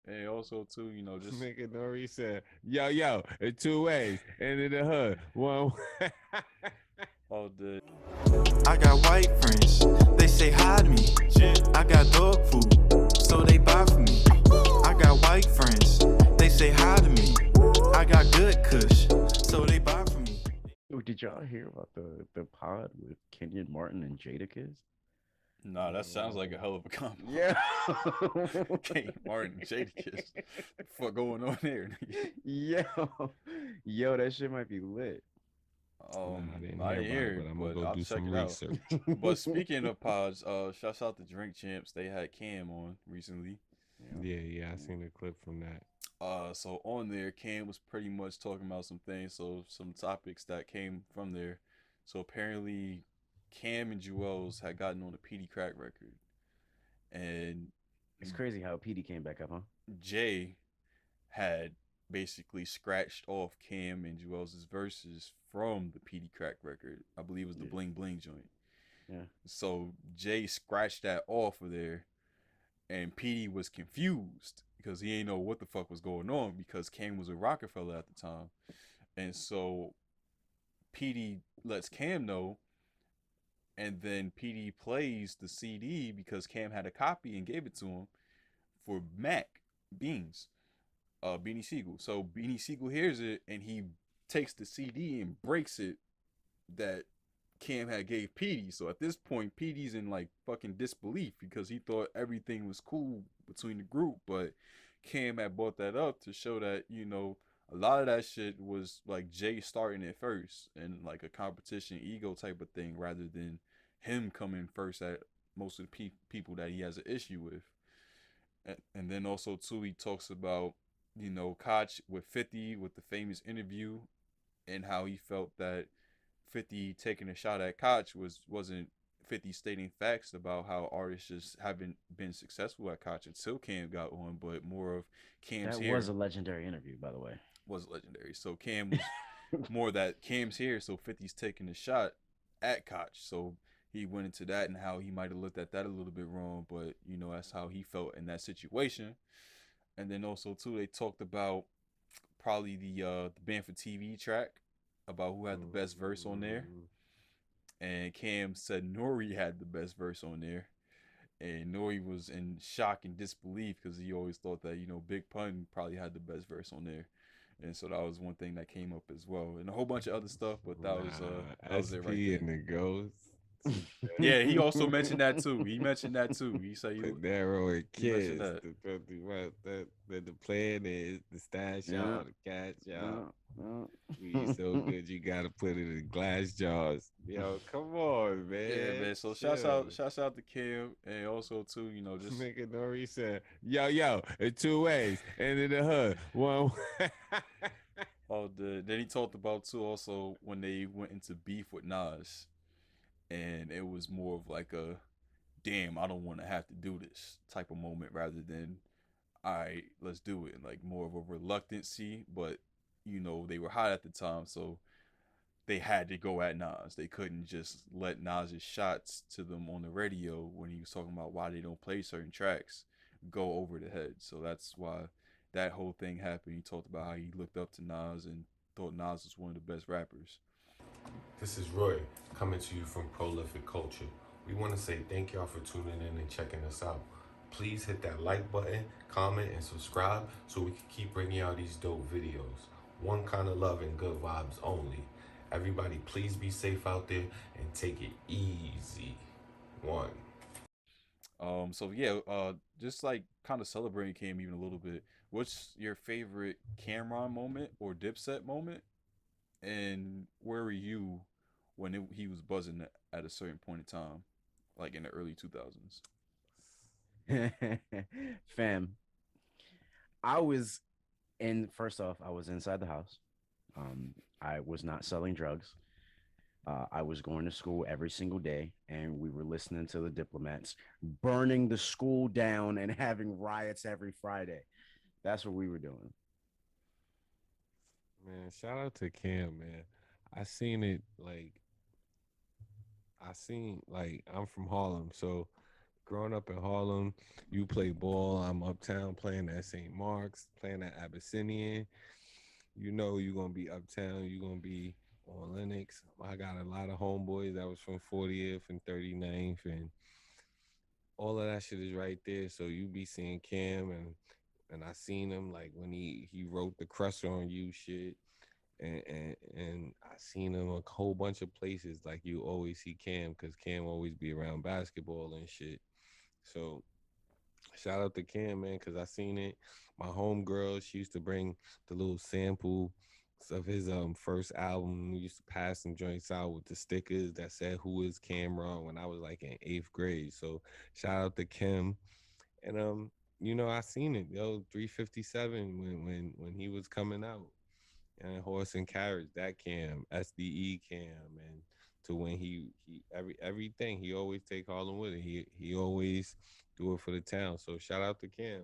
And also too, just Nigga Nori said, yo, in two ways. And in the hood, one way. all the I got white friends, they say hi to me. I got dog food, so they buy for me. I got white friends, they say hi to me. I got good kush, so they buy for me. Oh, did y'all hear about the pod with Kenyon Martin and Jadakiss? nah, that sounds like a hell of a combo. Yeah. Kate Martin, Jadakiss, the fuck going on there? Yo, yo, that shit might be lit. Nah, I didn't I hear didn't about it, hear but it, I'm gonna but go I'll do check some it out. research. But speaking of pods, shouts out to Drink Champs. They had Cam on recently. Yeah, Yeah, I yeah. seen a clip from that. So on there, Cam was pretty much talking about some things, so some topics that came from there. So apparently, Cam and Jewels had gotten on a PD Crack record, and It's crazy how PD came back up, huh? Jay had basically scratched off Cam and Jewels' verses from the PD Crack record. I believe it was the Yeah, Bling Bling joint. yeah. So Jay scratched that off of there, and PD was confused because he ain't know what the fuck was going on because Cam was with Rockefeller at the time, and so PD lets Cam know, and then PD plays the CD because Cam had a copy and gave it to him for Mac Beans, Beanie Siegel. So Beanie Siegel hears it and he takes the CD and breaks it that Cam had gave PD. So at this point, PD's in like fucking disbelief because he thought everything was cool between the group, but Cam had brought that up to show that a lot of that shit was like Jay starting it first and like a competition ego type of thing rather than him coming first at most of the people that he has an issue with. And then also too, he talks about Koch with 50 with the famous interview and how he felt that 50 taking a shot at Koch wasn't 50 stating facts about how artists just haven't been successful at Koch until Cam got on, but more of Cam's That was here a legendary interview, by the way. was legendary. So Cam was more that Cam's here, so 50's taking a shot at Koch. So he went into that and how he might have looked at that a little bit wrong, but that's how he felt in that situation. And then also too, they talked about probably the band for TV track about who had the best verse on there, Mm, and Cam said Nori had the best verse on there, and Nori was in shock and disbelief because he always thought that Big Pun probably had the best verse on there, and so that was one thing that came up as well, and a whole bunch of other stuff, but nah, that was it right SP there. and the Ghost. Yeah, he also mentioned that too. He mentioned that too. He said Panero and he mentioned kids. that. The plan is the stash Yeah, y'all, the catch y'all. yeah, yeah. We so good you gotta put it in glass jars. Yo, come on, Yeah, man. man. So Chill. shouts out to Cam, and also too, just Nigga Nori said, yo, in two ways. And in the hood, one way. then he talked about too also when they went into beef with Nas, and it was more of like a damn, I don't want to have to do this type of moment rather than all right, let's do it, and like more of a reluctancy, but they were hot at the time, so they had to go at Nas. They couldn't just let Nas's shots to them on the radio when he was talking about why they don't play certain tracks go over the head. So that's why that whole thing happened. He talked about how he looked up to Nas and thought Nas was one of the best rappers. This is Roy coming to you from Prolific Culture. We want to say thank y'all for tuning in and checking us out. Please hit that like button, comment, and subscribe so we can keep bringing y'all these dope videos. One kind of love and good vibes only. Everybody, please be safe out there and take it easy. One. So yeah, just like kind of celebrating Cam even a little bit. What's your favorite Cameron moment or Dipset moment? And where were you when he was buzzing at a certain point in time, like in the early 2000s? Fam, I was in first off, I was inside the house. I was not selling drugs. I was going to school every single day, and we were listening to the diplomats burning the school down and having riots every Friday. That's what we were doing. Man, shout out to Cam, man. I seen it like I'm from Harlem, so growing up in Harlem, you play ball. I'm uptown playing at St. Mark's, playing at Abyssinian. You know you're gonna be uptown. You're gonna be on Lennox. I got a lot of homeboys that was from 40th and 39th, and all of that shit is right there. So you be seeing Cam, and I seen him like when he wrote the Crusher on You shit. And I seen him a whole bunch of places. Like you always see Cam, because Cam always be around basketball and shit. So shout out to Cam, man, because I seen it. My homegirl, she used to bring the little sample of his first album. We used to pass some joints out with the stickers that said "Who is Cameron" when I was like in 8th grade. So shout out to Kim. And I seen it, yo, 357 when he was coming out. And Horse and Carriage, that Cam, SDE Cam, and to when he everything, he always take Harlem with it. He always do it for the town. So shout out to Cam.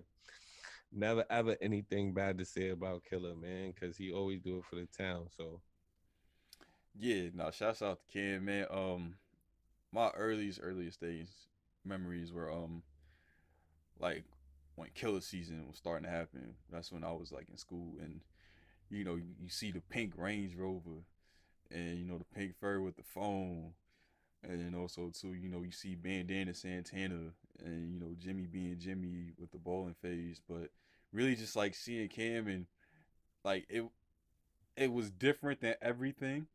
Never ever anything bad to say about Killer, man, because he always do it for the town. So Yeah, no, shouts out to Cam, man. My earliest days memories were like when Killer season was starting to happen. That's when I was like in school, and you see the pink Range Rover, and the pink fur with the phone, and then also too, you see Bandana Santana, and Jimmy being Jimmy with the bowling phase. But really, just like seeing Cam, and like it was different than everything.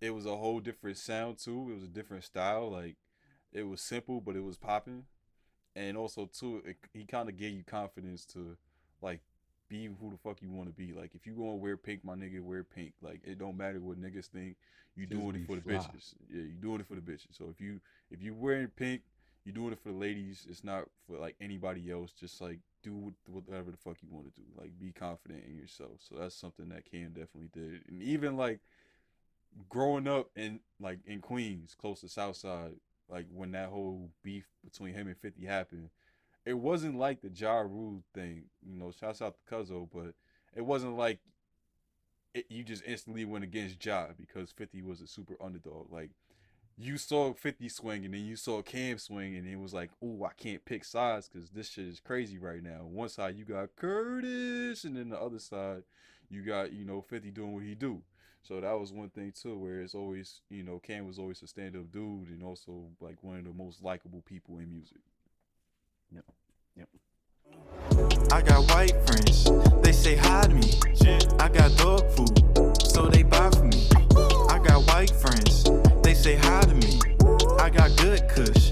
It was a whole different sound too. It was a different style. Like it was simple, but it was popping. And also too, he kind of gave you confidence to like be who the fuck you want to be. Like if you gonna wear pink, my nigga, wear pink. Like it don't matter what niggas think. You Just doing be it for the fly. bitches. Yeah, you doing it for the bitches. So if you wearing pink, you doing it for the ladies. It's not for like anybody else. Just like do whatever the fuck you want to do. Like be confident in yourself. So that's something that Cam definitely did. And even like growing up in Queens, close to Southside, like when that whole beef between him and 50 happened, it wasn't like the Ja Rule thing. Shouts out to Cuzzo, but it wasn't like you just instantly went against Ja because 50 was a super underdog. Like you saw 50 swing and then you saw Cam swing and it was like, oh, I can't pick sides because this shit is crazy right now. One side you got Curtis, and then the other side you got 50 doing what he do. So that was one thing too, where it's always Cam was always a stand-up dude and also like one of the most likable people in music. Yep. Yep. I got white friends, they say hi to me. I got dog food, so they buy for me. I got white friends, they say hi to me. I got good kush,